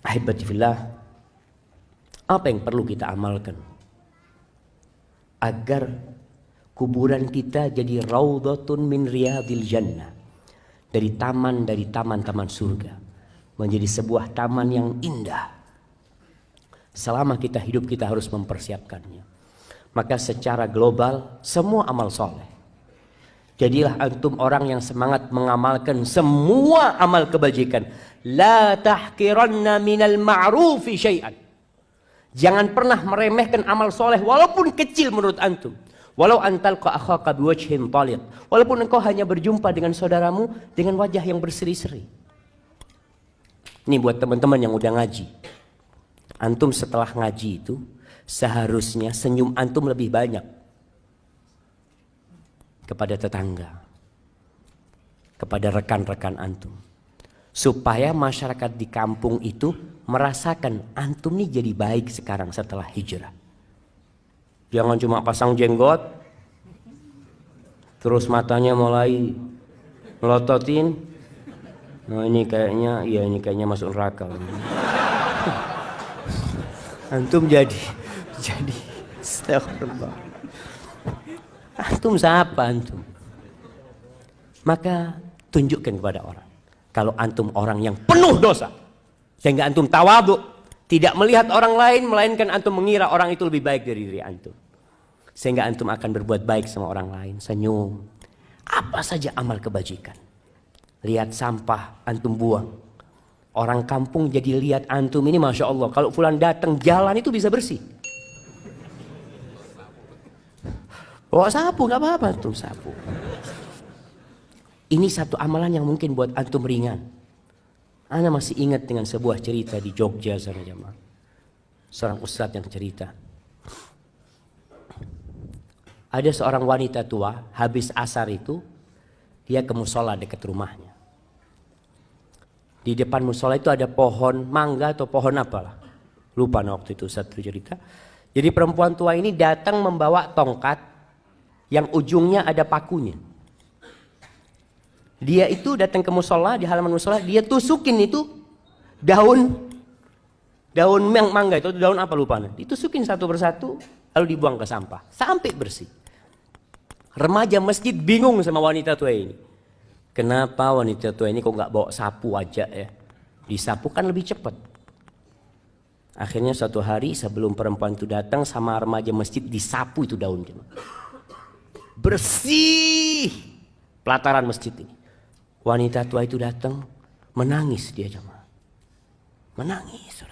Ahibati fillah, apa yang perlu kita amalkan agar kuburan kita jadi raudhatun min riyadil jannah, dari taman-taman surga, menjadi sebuah taman yang indah. Selama kita hidup kita harus mempersiapkannya. Maka secara global semua amal soleh, jadilah antum orang yang semangat mengamalkan semua amal kebajikan. La tahqiranna minal ma'rufi syai'an. Jangan pernah meremehkan amal soleh walaupun kecil menurut antum. Walau antalqa akhaka biwajhin taliq. Walaupun engkau hanya berjumpa dengan saudaramu dengan wajah yang berseri-seri. Ini buat teman-teman yang udah ngaji. Antum setelah ngaji itu seharusnya senyum antum lebih banyak kepada tetangga, kepada rekan-rekan antum, supaya masyarakat di kampung itu merasakan antum nih jadi baik sekarang setelah hijrah. Jangan cuma pasang jenggot terus matanya mulai melototin. Nah ini kayaknya masuk neraka. Antum jadi astagfirullah. Antum siapa antum? Maka tunjukkan kepada orang kalau antum orang yang penuh dosa, sehingga antum tawadhu, tidak melihat orang lain melainkan antum mengira orang itu lebih baik dari diri antum, sehingga antum akan berbuat baik sama orang lain. Senyum, apa saja amal kebajikan. Lihat sampah antum buang, orang kampung jadi lihat antum ini masya Allah, kalau fulan datang jalan itu bisa bersih. Bawa sapu nggak apa-apa, antum sapu. Ini satu amalan yang mungkin buat antum ringan. Ana masih ingat dengan sebuah cerita di Jogja sana jamaah. Seorang ustadz yang cerita. Ada seorang wanita tua, habis asar itu dia ke musola dekat rumahnya. Di depan musola itu ada pohon mangga atau pohon apalah. Lupa waktu itu ustadz cerita. Jadi perempuan tua ini datang membawa tongkat yang ujungnya ada pakunya. Dia itu datang ke musola, di halaman musola, dia tusukin itu daun mangga itu, daun apa lupa. Ditusukin satu persatu, lalu dibuang ke sampah sampai bersih. Remaja masjid bingung sama wanita tua ini. Kenapa wanita tua ini kok nggak bawa sapu aja ya? Disapu kan lebih cepat. Akhirnya suatu hari sebelum perempuan itu datang, sama remaja masjid disapu itu daunnya. Bersih pelataran masjid ini. Wanita tua itu datang, menangis dia jemaah. Menangis.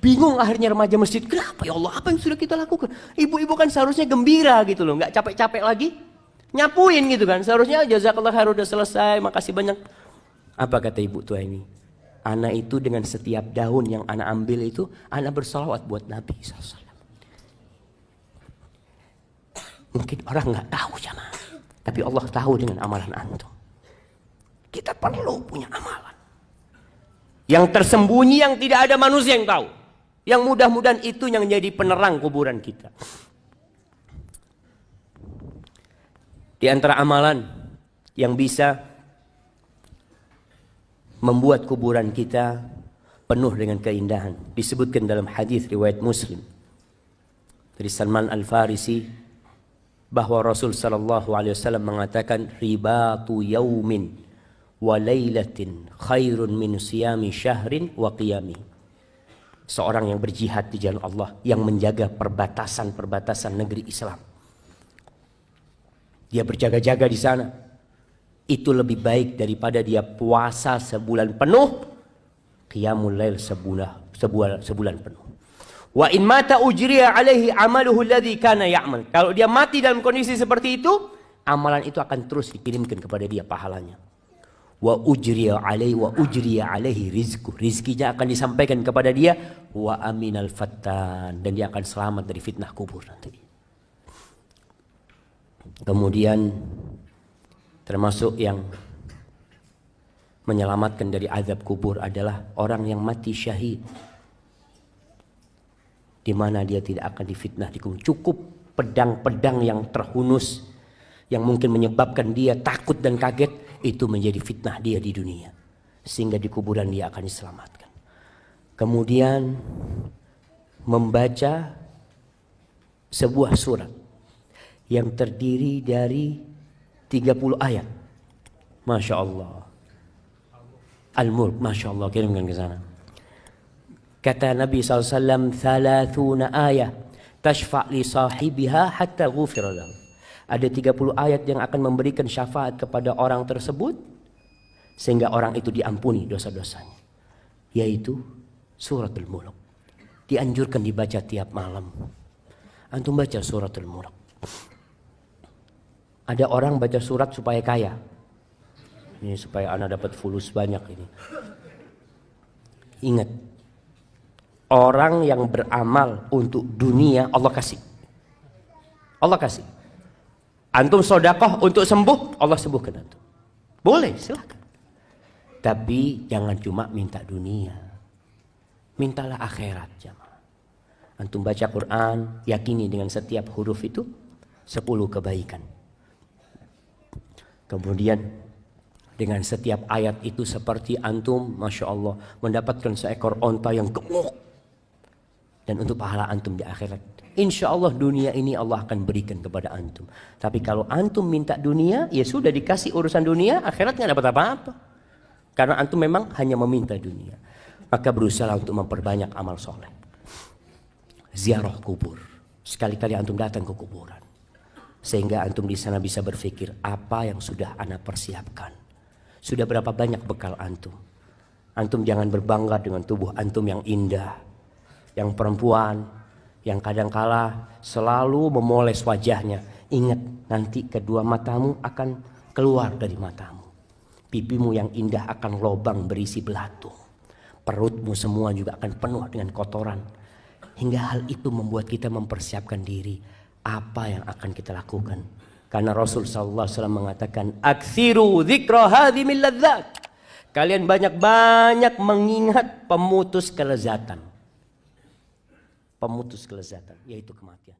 Bingung akhirnya remaja masjid, kenapa ya Allah, apa yang sudah kita lakukan? Ibu-ibu kan seharusnya gembira gitu loh, nggak capek-capek lagi nyapuin gitu kan. Seharusnya jazakallah khair udah selesai, makasih banyak. Apa kata ibu tua ini? Ana itu dengan setiap daun yang ana ambil itu, ana bersalawat buat Nabi SAW. Mungkin orang nggak tahu jemaah, tapi Allah tahu dengan amalan antum. Kita perlu punya amalan yang tersembunyi, yang tidak ada manusia yang tahu, yang mudah-mudahan itu yang menjadi penerang kuburan kita. Di antara amalan yang bisa membuat kuburan kita penuh dengan keindahan, disebutkan dalam hadis riwayat Muslim dari Salman Al-Farisi bahwa Rasul sallallahu alaihi wasallam mengatakan, ribatu yaumin wa lailatin khairun min siyami syahrin wa qiyami. Seorang yang berjihad di jalan Allah, yang menjaga perbatasan-perbatasan negeri Islam, dia berjaga-jaga di sana, itu lebih baik daripada dia puasa sebulan penuh, qiyamul lail sebulan penuh. Wa in mata ujriya alaihi amaluhu alladhi kana ya'mal. Kalau dia mati dalam kondisi seperti itu, amalan itu akan terus dikirimkan kepada dia pahalanya. Wa ujriya alaihi rizku, rizkinya akan disampaikan kepada dia. Wa aminal fattan, dan dia akan selamat dari fitnah kubur nanti. Kemudian termasuk yang menyelamatkan dari azab kubur adalah orang yang mati syahid, di mana dia tidak akan difitnah di kubur. Cukup pedang-pedang yang terhunus yang mungkin menyebabkan dia takut dan kaget, itu menjadi fitnah dia di dunia, sehingga di kuburan dia akan diselamatkan. Kemudian membaca sebuah surat yang terdiri dari 30 ayat. Masya Allah. Al-Mulk, Masya Allah, kirimkan ke sana. Kata Nabi SAW, 30 ayat tashfa' li sahibiha hatta ghufira lahu. Ada 30 ayat yang akan memberikan syafaat kepada orang tersebut sehingga orang itu diampuni dosa-dosanya. Yaitu suratul Mulk. Dianjurkan dibaca tiap malam. Antum baca suratul Mulk. Ada orang baca surat supaya kaya. Ini supaya anak dapat fulus banyak ini. Ingat, orang yang beramal untuk dunia Allah kasih. Allah kasih. Antum sodakoh untuk sembuh, Allah sembuhkan antum. Boleh, silakan. Tapi jangan cuma minta dunia. Mintalah akhirat, jamaah. Antum baca Quran, yakini dengan setiap huruf itu 10 kebaikan. Kemudian dengan setiap ayat itu seperti antum, Masya Allah, mendapatkan seekor onta yang gemuk. Dan untuk pahala antum di akhirat, insya Allah dunia ini Allah akan berikan kepada antum. Tapi kalau antum minta dunia, ya sudah dikasih urusan dunia, akhirat nggak dapat apa-apa. Karena antum memang hanya meminta dunia. Maka berusaha untuk memperbanyak amal soleh. Ziarah kubur. Sekali-kali antum datang ke kuburan. Sehingga antum di sana bisa berpikir, apa yang sudah ana persiapkan. Sudah berapa banyak bekal antum. Antum jangan berbangga dengan tubuh antum yang indah. Yang perempuan, yang kadangkala selalu memoles wajahnya. Ingat, nanti kedua matamu akan keluar dari matamu. Pipimu yang indah akan lobang berisi belatung. Perutmu semua juga akan penuh dengan kotoran. Hingga hal itu membuat kita mempersiapkan diri. Apa yang akan kita lakukan. Karena Rasul SAW mengatakan, Aksiru dzikra hadhimil ladzat. Kalian banyak-banyak mengingat pemutus kelezatan. Pemutus kelezatan, yaitu kematian.